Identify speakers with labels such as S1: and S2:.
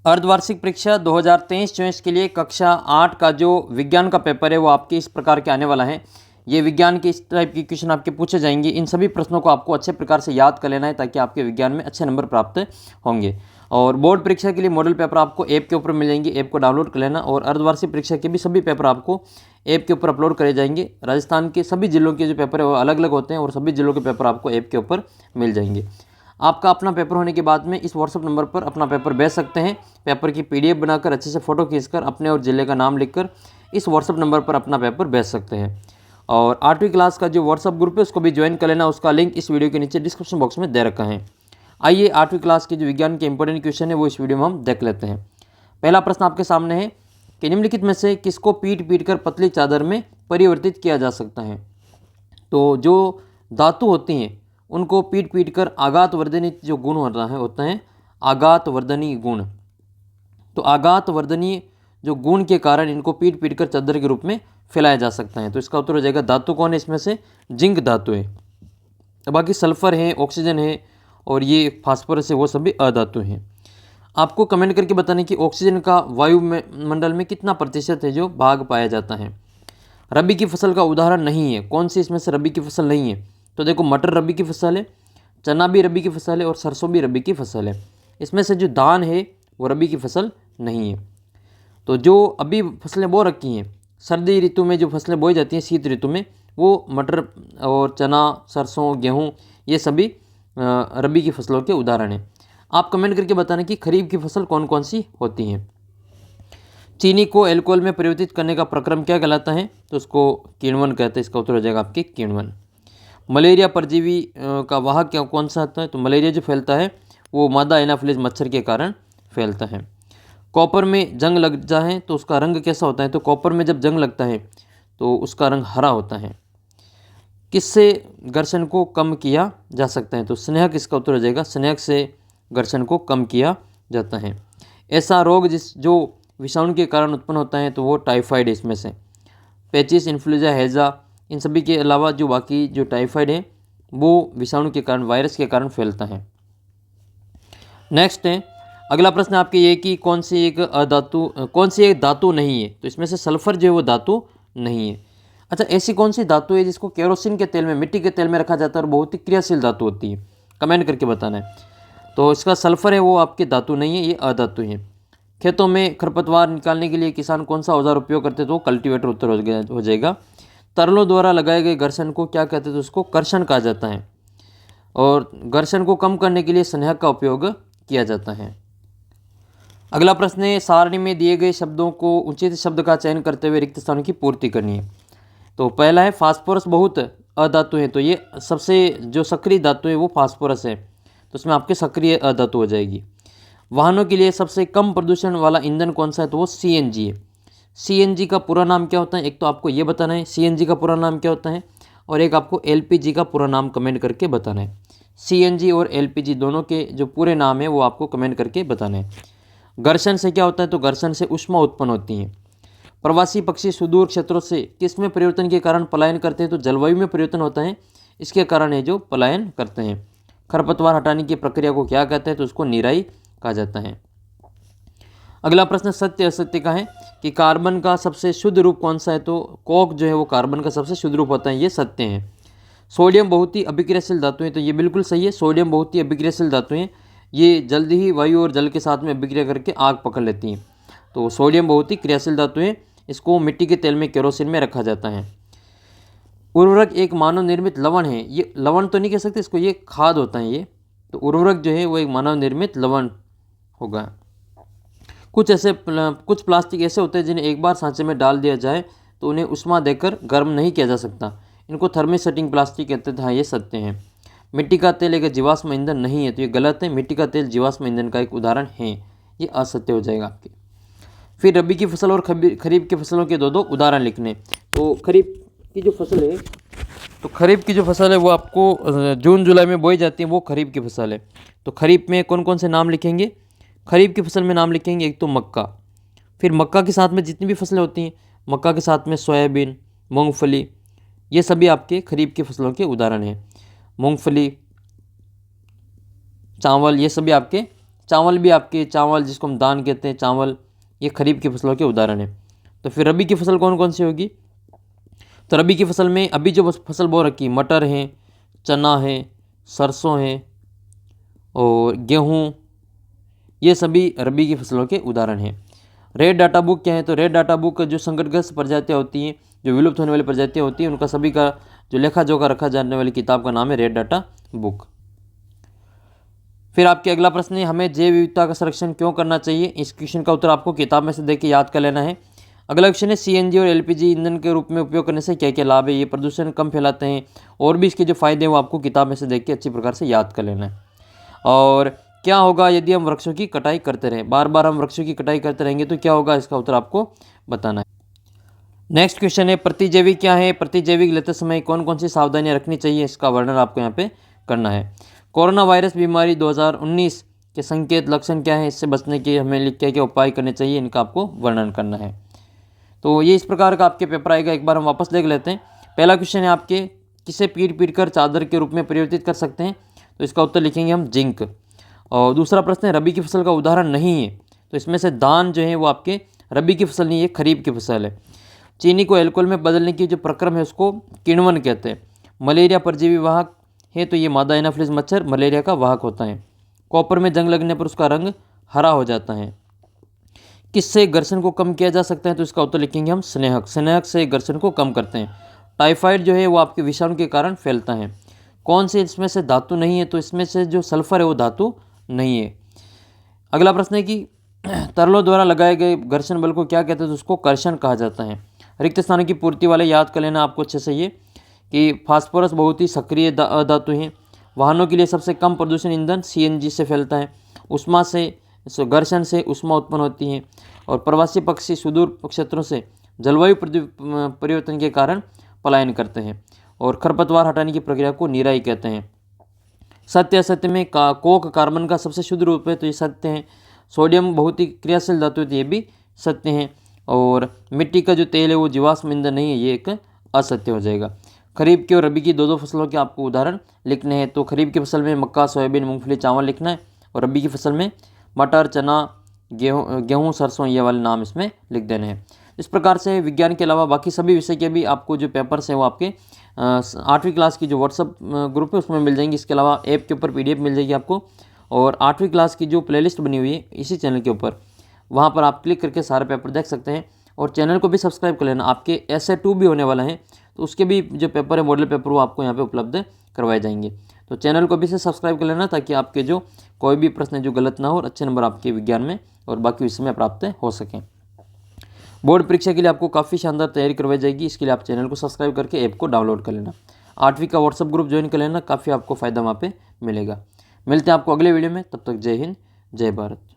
S1: अर्धवार्षिक परीक्षा 2023-24 के लिए कक्षा 8 का जो विज्ञान का पेपर है वो आपके इस प्रकार के आने वाला है। ये विज्ञान के इस टाइप के क्वेश्चन आपके पूछे जाएंगे। इन सभी प्रश्नों को आपको अच्छे प्रकार से याद कर लेना है ताकि आपके विज्ञान में अच्छे नंबर प्राप्त होंगे। और बोर्ड परीक्षा के लिए मॉडल पेपर आपको ऐप के ऊपर मिल जाएंगे, ऐप को डाउनलोड कर लेना। और अर्धवार्षिक परीक्षा के भी सभी पेपर आपको ऐप के ऊपर अपलोड करे जाएंगे। राजस्थान के सभी जिलों के जो पेपर है वो अलग अलग होते हैं और सभी जिलों के पेपर आपको ऐप के ऊपर मिल जाएंगे। आपका अपना पेपर होने के बाद में इस व्हाट्सएप नंबर पर अपना पेपर भेज सकते हैं। पेपर की पीडीएफ बनाकर अच्छे से फ़ोटो खींचकर अपने और ज़िले का नाम लिखकर इस व्हाट्सएप नंबर पर अपना पेपर भेज सकते हैं। और 8वीं क्लास का जो व्हाट्सएप ग्रुप है उसको भी ज्वाइन कर लेना। उसका लिंक इस वीडियो के नीचे डिस्क्रिप्शन बॉक्स में दे रखा है। आइए 8वीं क्लास के जो विज्ञान के इंपॉर्टेंट क्वेश्चन है वो इस वीडियो में हम देख लेते हैं। पहला प्रश्न आपके सामने है कि निम्नलिखित में से किसको पीट पीट कर पतली चादर में परिवर्तित किया जा सकता है। तो जो धातु होती हैं उनको पीट पीट कर आघात वर्धनी जो गुण होता है आघात वर्धनीय गुण। तो आघात वर्धनीय जो गुण के कारण इनको पीट पीट कर चादर के रूप में फैलाया जा सकता है। तो इसका उत्तर हो जाएगा धातु कौन है इसमें से, जिंक धातु है। तो बाकी सल्फर है, ऑक्सीजन है और ये फास्फोरस है, वो सभी अधातु हैं। आपको कमेंट करके बताने कि ऑक्सीजन का वायुमंडल में कितना प्रतिशत है जो भाग पाया जाता है। रबी की फसल का उदाहरण नहीं है, कौन सी इसमें से रबी की फसल नहीं है। तो देखो मटर रबी की फसल है, चना भी रबी की फसल है और सरसों भी रबी की फसल है। इसमें से जो धान है वो रबी की फसल नहीं है। तो जो अभी फसलें बो रखी हैं सर्दी ऋतु में, जो फसलें बोई जाती हैं शीत ऋतु में, वो मटर और चना, सरसों, गेहूँ, ये सभी रबी की फसलों के उदाहरण हैं। आप कमेंट करके बताना कि खरीफ की फसल कौन कौन सी होती हैं। चीनी को अल्कोहल में परिवर्तित करने का प्रक्रम क्या कहलाता है। तो उसको किण्वन कहते हैं। इसका उत्तर हो जाएगा आपके किण्वन। मलेरिया परजीवी का वाहक क्या कौन सा होता है। तो मलेरिया जो फैलता है वो मादा एनाफिलिस मच्छर के कारण फैलता है। कॉपर में जंग लग जाए तो उसका रंग कैसा होता है। तो कॉपर में जब जंग लगता है तो उसका रंग हरा होता है। किससे घर्षण को कम किया जा सकता है। तो स्नेहक इसका उत्तर हो जाएगा, स्नेहक से घर्षण को कम किया जाता है। ऐसा रोग जो विषाणु के कारण उत्पन्न होता है तो वो टाइफाइड है इसमें से। पेचिस, इन्फ्लुएंजा, हैजा, इन सभी के अलावा जो बाकी जो टाइफाइड है वो विषाणु के कारण, वायरस के कारण फैलता है। नेक्स्ट है अगला प्रश्न आपके ये कि कौन सी एक धातु नहीं है। तो इसमें से सल्फर जो है वो धातु नहीं है। अच्छा, ऐसी कौन सी धातु है जिसको केरोसिन के तेल में, मिट्टी के तेल में रखा जाता है और बहुत ही क्रियाशील धातु होती है। कमेंट करके बताना है। तो इसका सल्फर है वो आपके धातु नहीं है, ये अधातु है। खेतों में खरपतवार निकालने के लिए किसान कौन सा औजार उपयोग करते तो कल्टीवेटर उत्तर हो जाएगा। तरलों द्वारा लगाए गए घर्षण को क्या कहते हैं। तो उसको कर्षण कहा जाता है। और घर्षण को कम करने के लिए स्नेहक का उपयोग किया जाता है। अगला प्रश्न है सारणी में दिए गए शब्दों को उचित शब्द का चयन करते हुए रिक्त स्थानों की पूर्ति करनी है। तो पहला है फास्फोरस बहुत अधातु है। तो ये सबसे जो सक्रिय धातु है वो फास्फोरस है। तो उसमें आपके सक्रिय अधातु हो जाएगी। वाहनों के लिए सबसे कम प्रदूषण वाला ईंधन कौन सा है। तो वो सीएनजी है। सीएनजी का पूरा नाम क्या होता है, एक तो आपको ये बताना है सीएनजी का पूरा नाम क्या होता है, और एक आपको एलपीजी का पूरा नाम कमेंट करके बताना है। सीएनजी और एलपीजी दोनों के जो पूरे नाम है वो आपको कमेंट करके बताना है। घर्षण से क्या होता है। तो घर्षण से ऊष्मा उत्पन्न होती है। प्रवासी पक्षी सुदूर क्षेत्रों से किस में परिवर्तन के कारण पलायन करते हैं। तो जलवायु में परिवर्तन होता है, इसके कारण है जो पलायन करते हैं। खरपतवार हटाने की प्रक्रिया को क्या कहते हैं। तो उसको निराई कहा जाता है। अगला प्रश्न सत्य असत्य का है कि कार्बन का सबसे शुद्ध रूप कौन सा है। तो कोक जो है वो कार्बन का सबसे शुद्ध रूप होता है, ये सत्य है। सोडियम बहुत ही अभिक्रियाशील धातु है। तो ये बिल्कुल सही है, सोडियम बहुत ही अभिक्रियाशील धातु है। ये जल्दी ही वायु और जल के साथ में अभिक्रिया करके आग पकड़ लेती हैं। तो सोडियम बहुत ही क्रियाशील धातु है। इसको मिट्टी के तेल में, केरोसिन में रखा जाता है। उर्वरक एक मानव निर्मित लवण है। ये लवण तो नहीं कह सकते इसको, ये खाद होता है ये। तो उर्वरक जो है वो एक मानव निर्मित लवण होगा। कुछ प्लास्टिक ऐसे होते हैं जिन्हें एक बार सांचे में डाल दिया जाए तो उन्हें उष्मा देकर गर्म नहीं किया जा सकता, इनको थर्मिस्टिंग प्लास्टिक कहते थे। हाँ, ये सत्य है। मिट्टी का तेल एक जीवाश्म ईंधन नहीं है। तो ये गलत है, मिट्टी का तेल जीवाश्म ईंधन का एक उदाहरण है, ये असत्य हो जाएगा आपके। फिर रबी की फसल और खरीफ की फसलों के दो उदाहरण लिखने। तो खरीफ की जो फसल है, तो खरीफ की जो फसल है वो आपको जून जुलाई में बोई जाती है, वो खरीफ की फसल है। तो खरीफ में कौन कौन से नाम लिखेंगे। खरीफ की फसल में नाम लिखेंगे एक तो मक्का, फिर मक्का के साथ में जितनी भी फसलें होती हैं, मक्का के साथ में सोयाबीन, मूंगफली, ये सभी आपके खरीफ की फसलों के उदाहरण हैं। मूंगफली, चावल, ये सभी आपके चावल भी आपके, चावल जिसको हम दान कहते हैं, चावल, ये खरीफ की फसलों के उदाहरण है। तो फिर रबी की फसल कौन कौन सी होगी? तो रबी की फसल में अभी जो फसल बो रखी, मटर है, चना है, सरसों है और गेहूँ, ये सभी रबी की फसलों के उदाहरण हैं। रेड डाटा बुक क्या है? तो रेड डाटा बुक जो संकटग्रस्त प्रजातियाँ होती हैं, जो विलुप्त होने वाली प्रजातियाँ होती हैं, उनका सभी का जो लेखा जोखा रखा जाने वाली किताब का नाम है रेड डाटा बुक। फिर आपके अगला प्रश्न है, हमें जैव विविधता का संरक्षण क्यों करना चाहिए? इस क्वेश्चन का उत्तर आपको किताब में से देख के याद कर लेना है। अगला क्वेश्चन है, सीएनजी और एलपीजी ईंधन के रूप में उपयोग करने से क्या क्या लाभ है? ये प्रदूषण कम फैलाते हैं और भी इसके जो फायदे हैं वो आपको किताब में से देख के अच्छी प्रकार से याद कर लेना है। और क्या होगा यदि हम वृक्षों की कटाई करते रहें? बार बार हम वृक्षों की कटाई करते रहेंगे तो क्या होगा? इसका उत्तर आपको बताना है। नेक्स्ट क्वेश्चन है, प्रतिजैविक क्या है? प्रतिजैविक लेते समय कौन कौन सी सावधानियां रखनी चाहिए? इसका वर्णन आपको यहाँ पे करना है। कोरोना वायरस बीमारी 2019 के संकेत लक्षण क्या है? इससे बचने के हमें क्या क्या उपाय करने चाहिए? इनका आपको वर्णन करना है। तो ये इस प्रकार का आपके पेपर आएगा। एक बार हम वापस देख लेते हैं। पहला क्वेश्चन है आपके, किसे पीट पीट कर चादर के रूप में परिवर्तित कर सकते हैं? तो इसका उत्तर लिखेंगे हम जिंक। और दूसरा प्रश्न है, रबी की फसल का उदाहरण नहीं है, तो इसमें से धान जो है वो आपके रबी की फसल नहीं है, खरीफ की फसल है। चीनी को एल्कोहल में बदलने की जो प्रक्रम है उसको किण्वन कहते हैं। मलेरिया परजीवी वाहक है, तो ये मादा एनाफिलिस मच्छर मलेरिया का वाहक होता है। कॉपर में जंग लगने पर उसका रंग हरा हो जाता है। किससे घर्षण को कम किया जा सकता है? तो इसका उत्तर लिखेंगे हम स्नेहक। स्नेहक से घर्षण को कम करते हैं। टाइफाइड जो है वो आपके विषाणु के कारण फैलता है। कौन से इसमें से धातु नहीं है? तो इसमें से जो सल्फर है वो धातु नहीं है। अगला प्रश्न है कि तरलों द्वारा लगाए गए घर्षण बल को क्या कहते हैं? तो उसको कर्षण कहा जाता है। रिक्त स्थानों की पूर्ति वाले याद कर लेना आपको अच्छे से ये कि फास्फोरस बहुत ही सक्रिय धातु है। वाहनों के लिए सबसे कम प्रदूषण ईंधन सीएनजी से फैलता है। उष्मा से, घर्षण से उष्मा उत्पन्न होती है। और प्रवासी पक्षी सुदूर क्षेत्रों से जलवायु परिवर्तन के कारण पलायन करते हैं। और खरपतवार हटाने की प्रक्रिया को निराई कहते हैं। सत्य असत्य में कोक कार्बन का सबसे शुद्ध रूप है, तो ये सत्य है। सोडियम बहुत ही क्रियाशील धातु है, तो ये भी सत्य है। और मिट्टी का जो तेल है वो जीवाश्म ईंधन नहीं है, ये एक असत्य हो जाएगा। खरीफ की और रबी की दो फसलों के आपको उदाहरण लिखने हैं। तो खरीफ की फसल में मक्का, सोयाबीन, मूंगफली, चावल लिखना है। और रबी की फसल में मटर, चना, गेहूँ, सरसों, ये वाले नाम इसमें लिख देने हैं। इस प्रकार से विज्ञान के अलावा बाकी सभी विषय के भी आपको जो पेपर्स हैं वो आपके 8वीं क्लास की जो व्हाट्सअप ग्रुप है उसमें मिल जाएंगी। इसके अलावा ऐप के ऊपर PDF मिल जाएगी आपको। और 8वीं क्लास की जो प्लेलिस्ट बनी हुई है इसी चैनल के ऊपर, वहाँ पर आप क्लिक करके सारे पेपर देख सकते हैं। और चैनल को भी सब्सक्राइब कर लेना। आपके essay 2 भी होने वाला है, तो उसके भी जो पेपर है, मॉडल पेपर, वो आपको यहाँ पे उपलब्ध करवाए जाएंगे। तो चैनल को भी से सब्सक्राइब कर लेना ताकि आपके जो कोई भी प्रश्न जो गलत ना हो और अच्छे नंबर आपके विज्ञान में और बाकी विषय में प्राप्त हो सकें। बोर्ड परीक्षा के लिए आपको काफ़ी शानदार तैयारी करवाई जाएगी। इसके लिए आप चैनल को सब्सक्राइब करके ऐप को डाउनलोड कर लेना। 8वीं का व्हाट्सअप ग्रुप ज्वाइन कर लेना, काफ़ी आपको फ़ायदा वहाँ पे मिलेगा। मिलते हैं आपको अगले वीडियो में, तब तक जय हिंद, जय भारत।